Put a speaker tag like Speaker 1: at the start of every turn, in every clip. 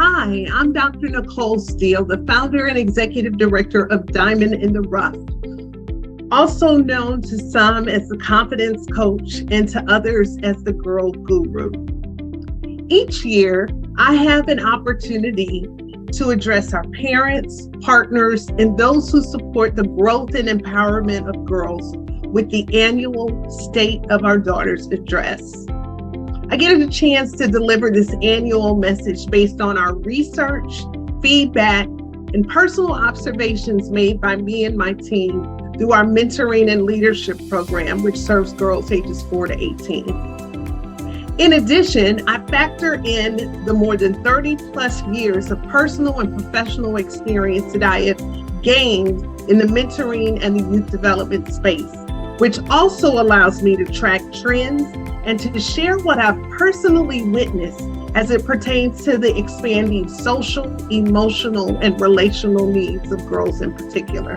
Speaker 1: Hi, I'm Dr. Nicole Steele, the founder and executive director of Diamond in the Rough, also known to some as the confidence coach and to others as the girl guru. Each year, I have an opportunity to address our parents, partners, and those who support the growth and empowerment of girls with the annual State of Our Daughters address. I get a chance to deliver this annual message based on our research, feedback, and personal observations made by me and my team through our mentoring and leadership program, which serves girls ages 4 to 18. In addition, I factor in the more than 30 plus years of personal and professional experience that I have gained in the mentoring and the youth development space, which also allows me to track trends and to share what I've personally witnessed as it pertains to the expanding social, emotional, and relational needs of girls in particular.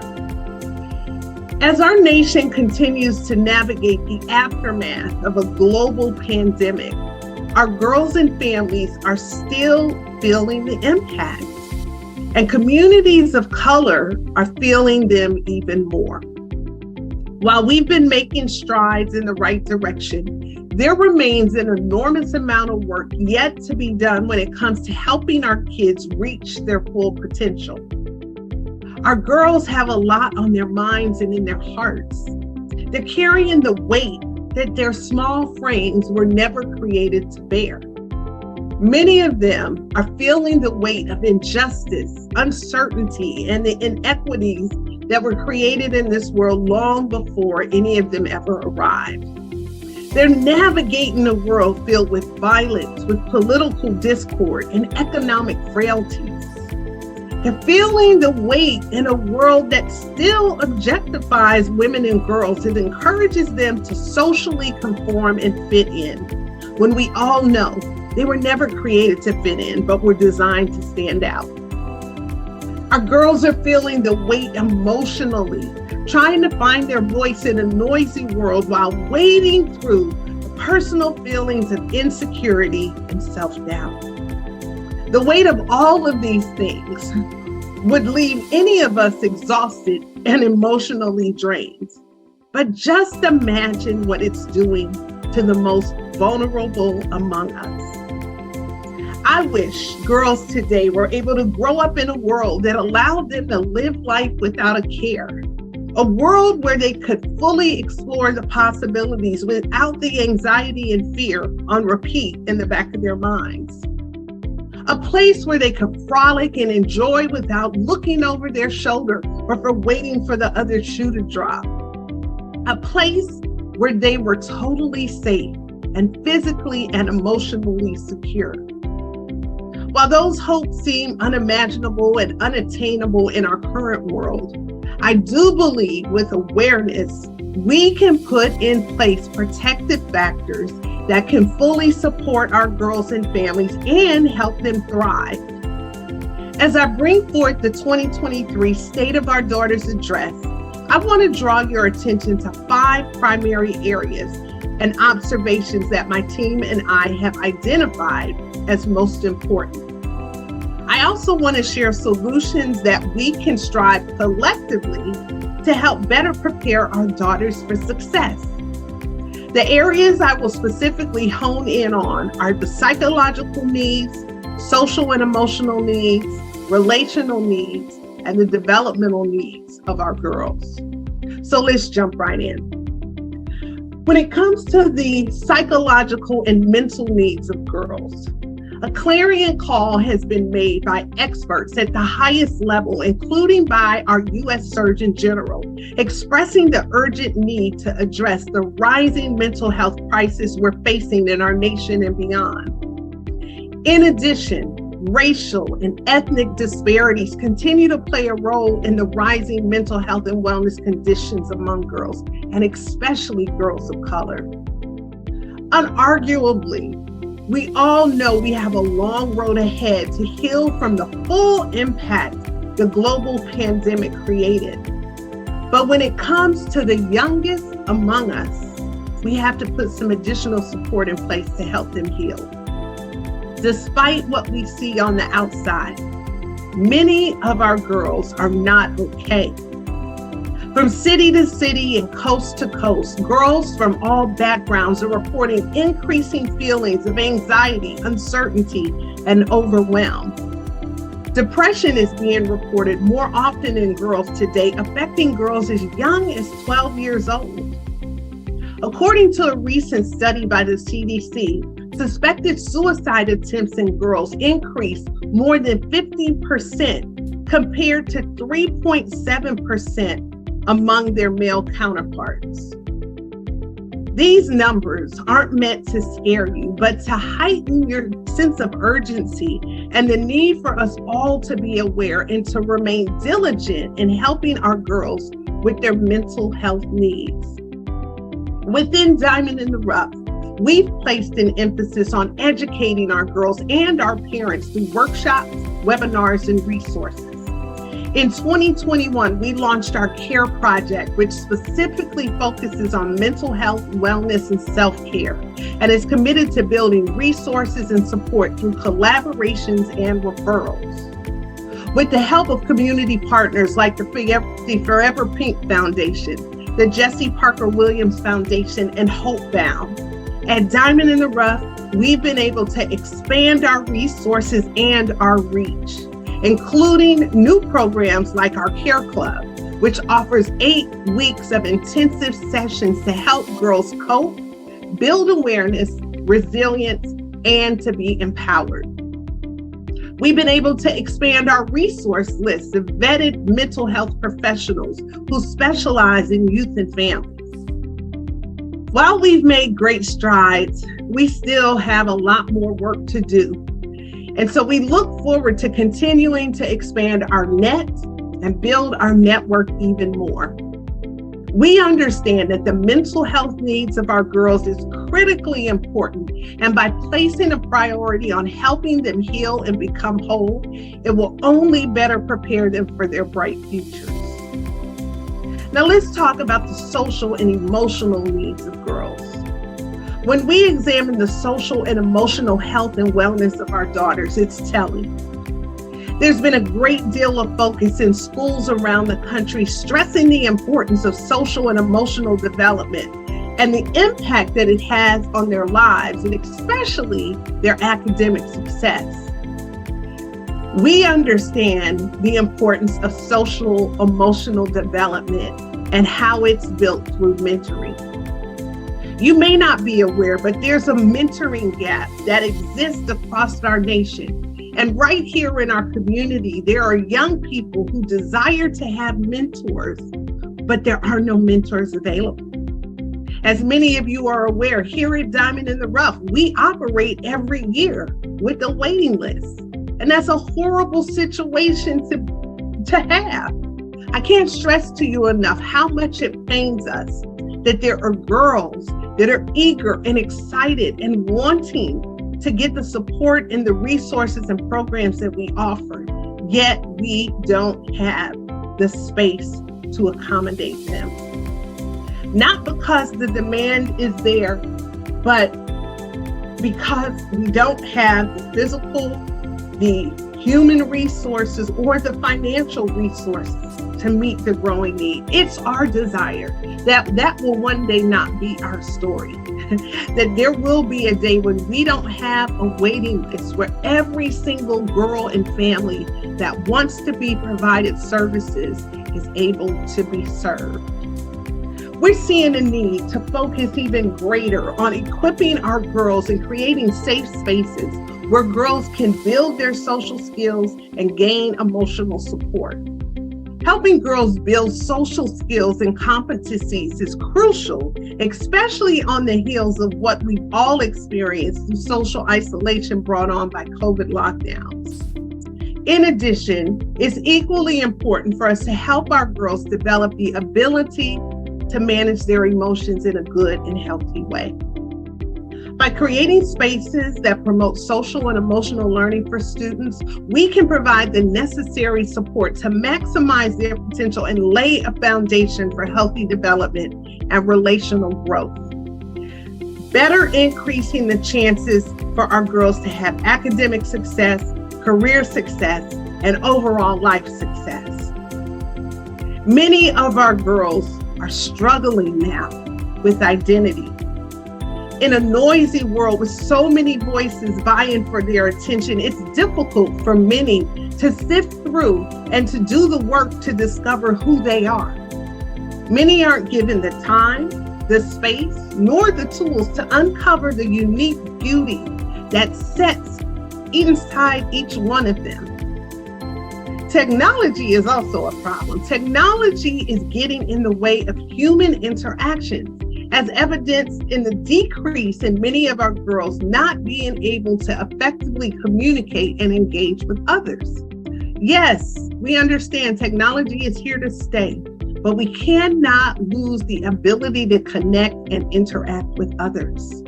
Speaker 1: As our nation continues to navigate the aftermath of a global pandemic, our girls and families are still feeling the impact, and communities of color are feeling them even more. While we've been making strides in the right direction, there remains an enormous amount of work yet to be done when it comes to helping our kids reach their full potential. Our girls have a lot on their minds and in their hearts. They're carrying the weight that their small frames were never created to bear. Many of them are feeling the weight of injustice, uncertainty, and the inequities that were created in this world long before any of them ever arrived. They're navigating a world filled with violence, with political discord, and economic frailties. They're feeling the weight in a world that still objectifies women and girls and encourages them to socially conform and fit in, when we all know they were never created to fit in, but were designed to stand out. Our girls are feeling the weight emotionally, trying to find their voice in a noisy world while wading through the personal feelings of insecurity and self-doubt. The weight of all of these things would leave any of us exhausted and emotionally drained. But just imagine what it's doing to the most vulnerable among us. I wish girls today were able to grow up in a world that allowed them to live life without a care. A world where they could fully explore the possibilities without the anxiety and fear on repeat in the back of their minds. A place where they could frolic and enjoy without looking over their shoulder or for waiting for the other shoe to drop. A place where they were totally safe and physically and emotionally secure. While those hopes seem unimaginable and unattainable in our current world, I do believe with awareness, we can put in place protective factors that can fully support our girls and families and help them thrive. As I bring forth the 2023 State of Our Daughters address, I want to draw your attention to 5 primary areas and observations that my team and I have identified as most important. I also want to share solutions that we can strive collectively to help better prepare our daughters for success. The areas I will specifically hone in on are the psychological needs, social and emotional needs, relational needs, and the developmental needs of our girls. So let's jump right in. When it comes to the psychological and mental needs of girls, a clarion call has been made by experts at the highest level, including by our U.S. Surgeon General, expressing the urgent need to address the rising mental health crisis we're facing in our nation and beyond. In addition, racial and ethnic disparities continue to play a role in the rising mental health and wellness conditions among girls, and especially girls of color. Unarguably, we all know we have a long road ahead to heal from the full impact the global pandemic created. But when it comes to the youngest among us, we have to put some additional support in place to help them heal. Despite what we see on the outside, many of our girls are not okay. From city to city and coast to coast, girls from all backgrounds are reporting increasing feelings of anxiety, uncertainty, and overwhelm. Depression is being reported more often in girls today, affecting girls as young as 12 years old. According to a recent study by the CDC, suspected suicide attempts in girls increased more than 50% compared to 3.7% among their male counterparts. These numbers aren't meant to scare you, but to heighten your sense of urgency and the need for us all to be aware and to remain diligent in helping our girls with their mental health needs. Within Diamond in the Rough, we've placed an emphasis on educating our girls and our parents through workshops, webinars, and resources. In 2021, we launched our CARE project, which specifically focuses on mental health, wellness, and self-care, and is committed to building resources and support through collaborations and referrals. With the help of community partners like the Forever Pink Foundation, the Jesse Parker Williams Foundation, and Hopebound, at Diamond in the Rough, we've been able to expand our resources and our reach, including new programs like our Care Club, which offers 8 weeks of intensive sessions to help girls cope, build awareness, resilience, and to be empowered. We've been able to expand our resource list of vetted mental health professionals who specialize in youth and families. While we've made great strides, we still have a lot more work to do. And so we look forward to continuing to expand our net and build our network even more. We understand that the mental health needs of our girls is critically important, and by placing a priority on helping them heal and become whole, it will only better prepare them for their bright futures. Now let's talk about the social and emotional needs of girls. When we examine the social and emotional health and wellness of our daughters, it's telling. There's been a great deal of focus in schools around the country stressing the importance of social and emotional development and the impact that it has on their lives and especially their academic success. We understand the importance of social emotional development and how it's built through mentoring. You may not be aware, but there's a mentoring gap that exists across our nation. And right here in our community, there are young people who desire to have mentors, but there are no mentors available. As many of you are aware, here at Diamond in the Rough, we operate every year with a waiting list. And that's a horrible situation to have. I can't stress to you enough how much it pains us that there are girls that are eager and excited and wanting to get the support and the resources and programs that we offer, yet we don't have the space to accommodate them. Not because the demand is there, but because we don't have the physical, the human resources, or the financial resources to meet the growing need. It's our desire that will one day not be our story. That there will be a day when we don't have a waiting list where every single girl and family that wants to be provided services is able to be served. We're seeing a need to focus even greater on equipping our girls and creating safe spaces where girls can build their social skills and gain emotional support. Helping girls build social skills and competencies is crucial, especially on the heels of what we've all experienced through social isolation brought on by COVID lockdowns. In addition, it's equally important for us to help our girls develop the ability to manage their emotions in a good and healthy way. By creating spaces that promote social and emotional learning for students, we can provide the necessary support to maximize their potential and lay a foundation for healthy development and relational growth. better increasing the chances for our girls to have academic success, career success, and overall life success. Many of our girls are struggling now with identity. In a noisy world with so many voices vying for their attention, it's difficult for many to sift through and to do the work to discover who they are. Many aren't given the time, the space, nor the tools to uncover the unique beauty that sits inside each one of them. Technology is also a problem. Technology is getting in the way of human interactions, as evidenced in the decrease in many of our girls not being able to effectively communicate and engage with others. Yes, we understand technology is here to stay, but we cannot lose the ability to connect and interact with others.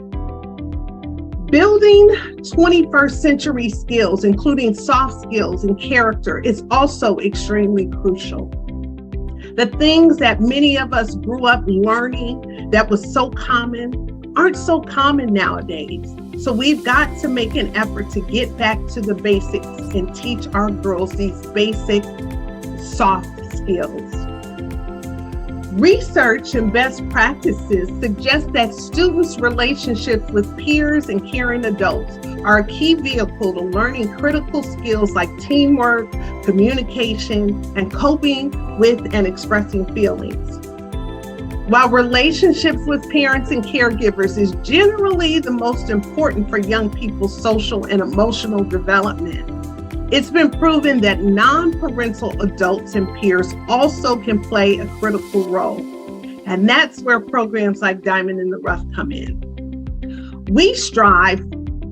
Speaker 1: Building 21st century skills, including soft skills and character, is also extremely crucial. The things that many of us grew up learning that was so common aren't so common nowadays. So we've got to make an effort to get back to the basics and teach our girls these basic soft skills. Research and best practices suggest that students' relationships with peers and caring adults are a key vehicle to learning critical skills like teamwork, communication, and coping with and expressing feelings. While relationships with parents and caregivers is generally the most important for young people's social and emotional development, it's been proven that non-parental adults and peers also can play a critical role. And that's where programs like Diamond in the Rough come in. We strive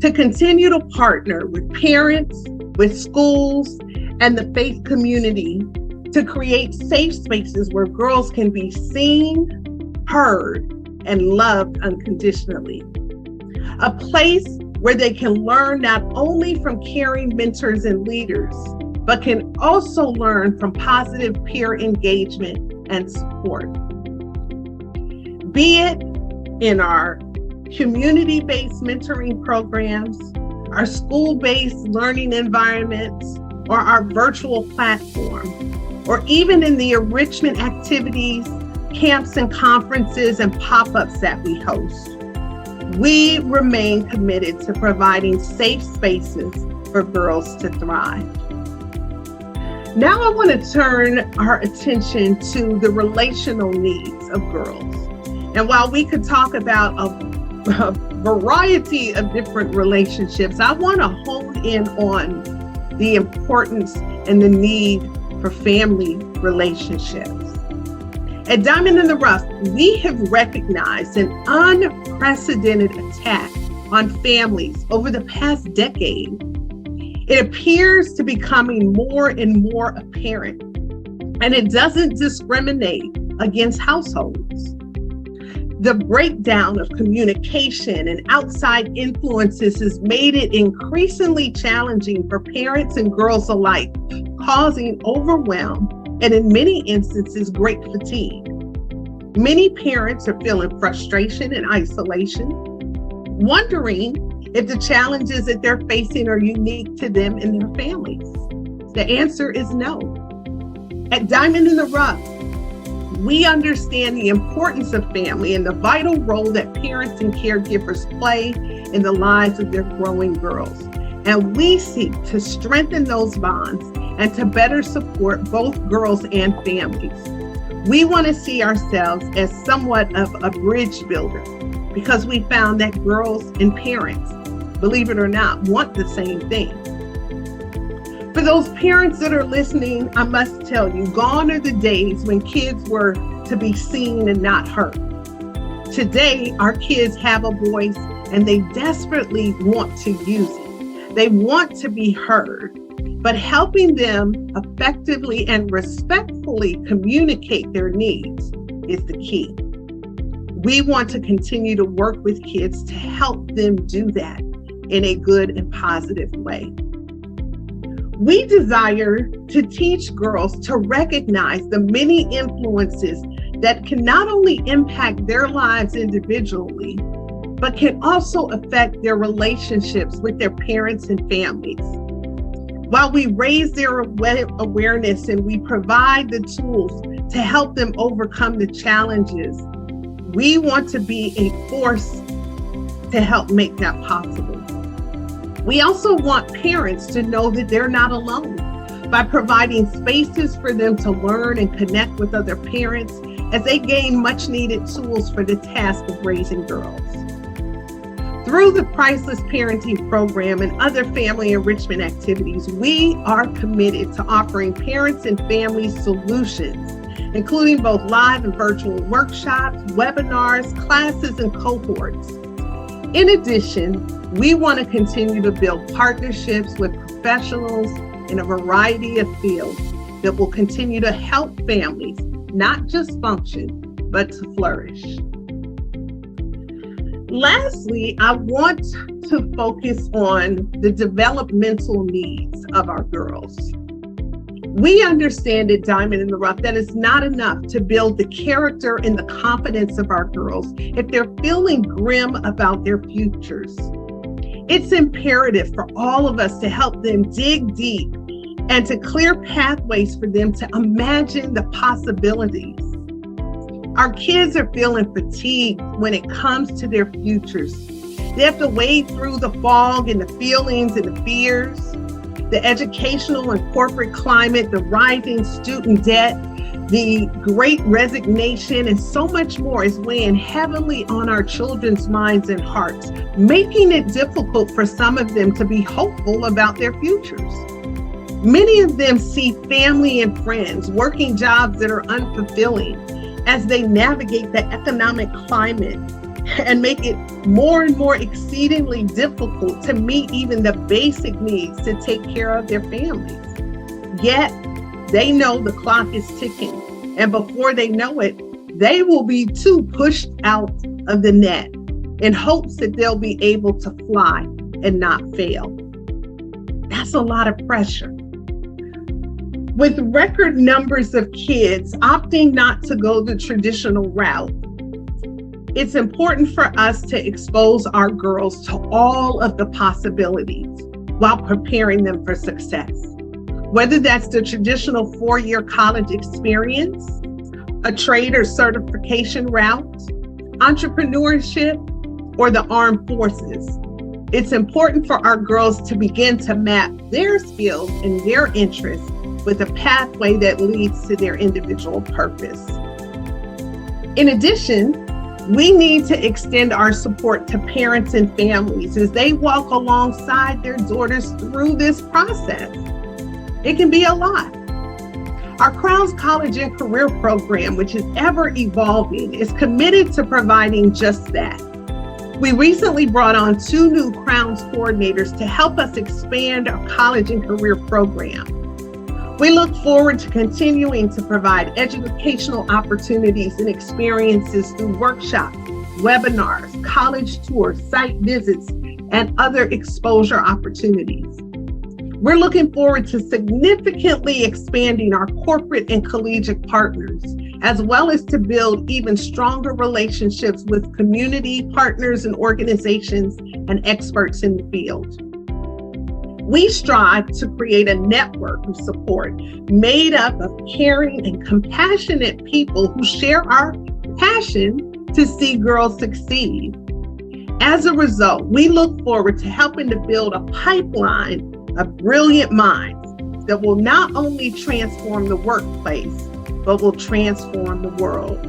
Speaker 1: to continue to partner with parents, with schools, and the faith community to create safe spaces where girls can be seen, heard, and loved unconditionally. A place where they can learn not only from caring mentors and leaders, but can also learn from positive peer engagement and support. Be it in our community-based mentoring programs, our school-based learning environments, or our virtual platform, or even in the enrichment activities, camps and conferences and pop-ups that we host. We remain committed to providing safe spaces for girls to thrive. Now I want to turn our attention to the relational needs of girls. And while we could talk about a variety of different relationships, I want to hone in on the importance and the need for family relationships. At Diamond in the Rough, we have recognized an unprecedented attack on families over the past decade. It appears to be becoming more and more apparent, and it doesn't discriminate against households. The breakdown of communication and outside influences has made it increasingly challenging for parents and girls alike, causing overwhelm and in many instances, great fatigue. Many parents are feeling frustration and isolation, wondering if the challenges that they're facing are unique to them and their families. The answer is no. At Diamond in the Rough, we understand the importance of family and the vital role that parents and caregivers play in the lives of their growing girls. And we seek to strengthen those bonds and to better support both girls and families. We want to see ourselves as somewhat of a bridge builder because we found that girls and parents, believe it or not, want the same thing. For those parents that are listening, I must tell you, gone are the days when kids were to be seen and not heard. Today, our kids have a voice and they desperately want to use it. They want to be heard, but helping them effectively and respectfully communicate their needs is the key. We want to continue to work with kids to help them do that in a good and positive way. We desire to teach girls to recognize the many influences that can not only impact their lives individually, but can also affect their relationships with their parents and families. While we raise their awareness and we provide the tools to help them overcome the challenges, we want to be a force to help make that possible. We also want parents to know that they're not alone by providing spaces for them to learn and connect with other parents as they gain much needed tools for the task of raising girls. Through the Priceless Parenting Program and other family enrichment activities, we are committed to offering parents and families solutions, including both live and virtual workshops, webinars, classes, and cohorts. In addition, we want to continue to build partnerships with professionals in a variety of fields that will continue to help families not just function, but to flourish. Lastly, I want to focus on the developmental needs of our girls. We understand at Diamond in the Rough that it's not enough to build the character and the confidence of our girls if they're feeling grim about their futures. It's imperative for all of us to help them dig deep and to clear pathways for them to imagine the possibilities. Our kids are feeling fatigued when it comes to their futures. They have to wade through the fog and the feelings and the fears, the educational and corporate climate, the rising student debt, the great resignation, and so much more is weighing heavily on our children's minds and hearts, making it difficult for some of them to be hopeful about their futures. Many of them see family and friends working jobs that are unfulfilling as they navigate the economic climate and make it more and more exceedingly difficult to meet even the basic needs to take care of their families. Yet, they know the clock is ticking, and before they know it, they will be too pushed out of the net in hopes that they'll be able to fly and not fail. That's a lot of pressure. With record numbers of kids opting not to go the traditional route, it's important for us to expose our girls to all of the possibilities while preparing them for success. Whether that's the traditional 4-year college experience, a trade or certification route, entrepreneurship, or the armed forces. It's important for our girls to begin to map their skills and their interests with a pathway that leads to their individual purpose. In addition, we need to extend our support to parents and families as they walk alongside their daughters through this process. It can be a lot. Our Crowns College and Career Program, which is ever evolving, is committed to providing just that. We recently brought on 2 new Crowns coordinators to help us expand our college and career program. We look forward to continuing to provide educational opportunities and experiences through workshops, webinars, college tours, site visits, and other exposure opportunities. We're looking forward to significantly expanding our corporate and collegiate partners, as well as to build even stronger relationships with community partners and organizations and experts in the field. We strive to create a network of support made up of caring and compassionate people who share our passion to see girls succeed. As a result, we look forward to helping to build a pipeline of brilliant minds that will not only transform the workplace, but will transform the world.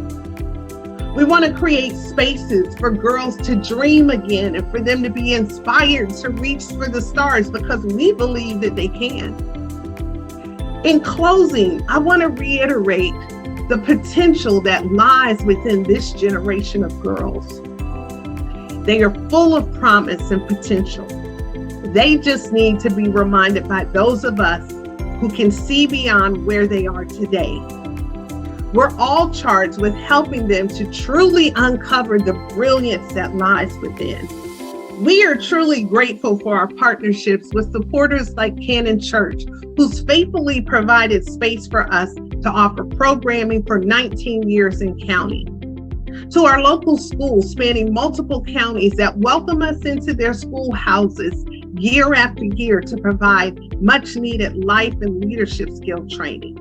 Speaker 1: We want to create spaces for girls to dream again and for them to be inspired to reach for the stars because we believe that they can. In closing, I want to reiterate the potential that lies within this generation of girls. They are full of promise and potential. They just need to be reminded by those of us who can see beyond where they are today. We're all charged with helping them to truly uncover the brilliance that lies within. We are truly grateful for our partnerships with supporters like Canon Church, who's faithfully provided space for us to offer programming for 19 years and counting. To our local schools spanning multiple counties that welcome us into their schoolhouses year after year to provide much needed life and leadership skill training.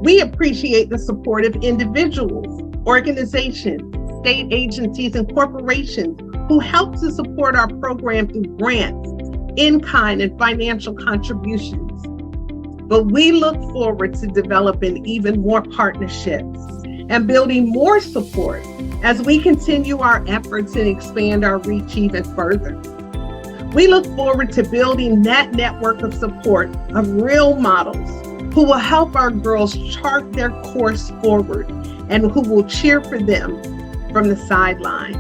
Speaker 1: We appreciate the support of individuals, organizations, state agencies, and corporations who help to support our program through grants, in-kind, and financial contributions. But we look forward to developing even more partnerships and building more support as we continue our efforts and expand our reach even further. We look forward to building that network of support of real models who will help our girls chart their course forward and who will cheer for them from the sidelines.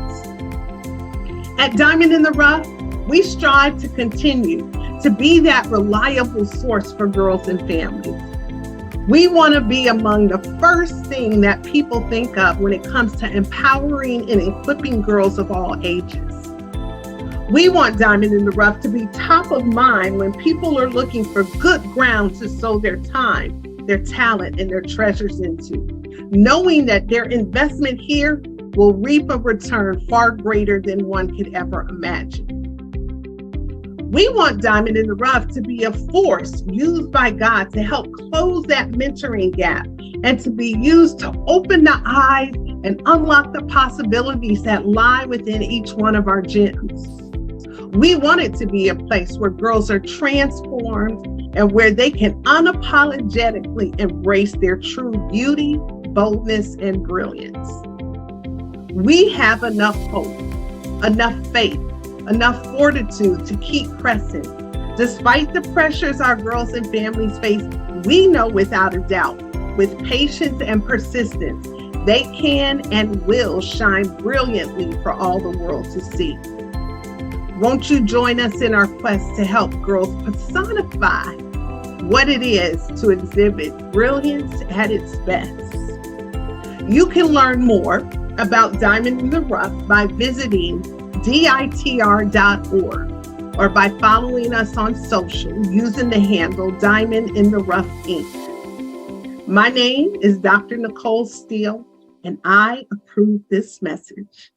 Speaker 1: At Diamond in the Rough, we strive to continue to be that reliable source for girls and families. We want to be among the first thing that people think of when it comes to empowering and equipping girls of all ages. We want Diamond in the Rough to be top of mind when people are looking for good ground to sow their time, their talent, and their treasures into, knowing that their investment here will reap a return far greater than one could ever imagine. We want Diamond in the Rough to be a force used by God to help close that mentoring gap and to be used to open the eyes and unlock the possibilities that lie within each one of our gems. We want it to be a place where girls are transformed and where they can unapologetically embrace their true beauty, boldness, and brilliance. We have enough hope, enough faith, enough fortitude to keep pressing. Despite the pressures our girls and families face, we know without a doubt, with patience and persistence, they can and will shine brilliantly for all the world to see. Won't you join us in our quest to help girls personify what it is to exhibit brilliance at its best? You can learn more about Diamond in the Rough by visiting ditr.org or by following us on social using the handle Diamond in the Rough Inc. My name is Dr. Nicole Steele, and I approve this message.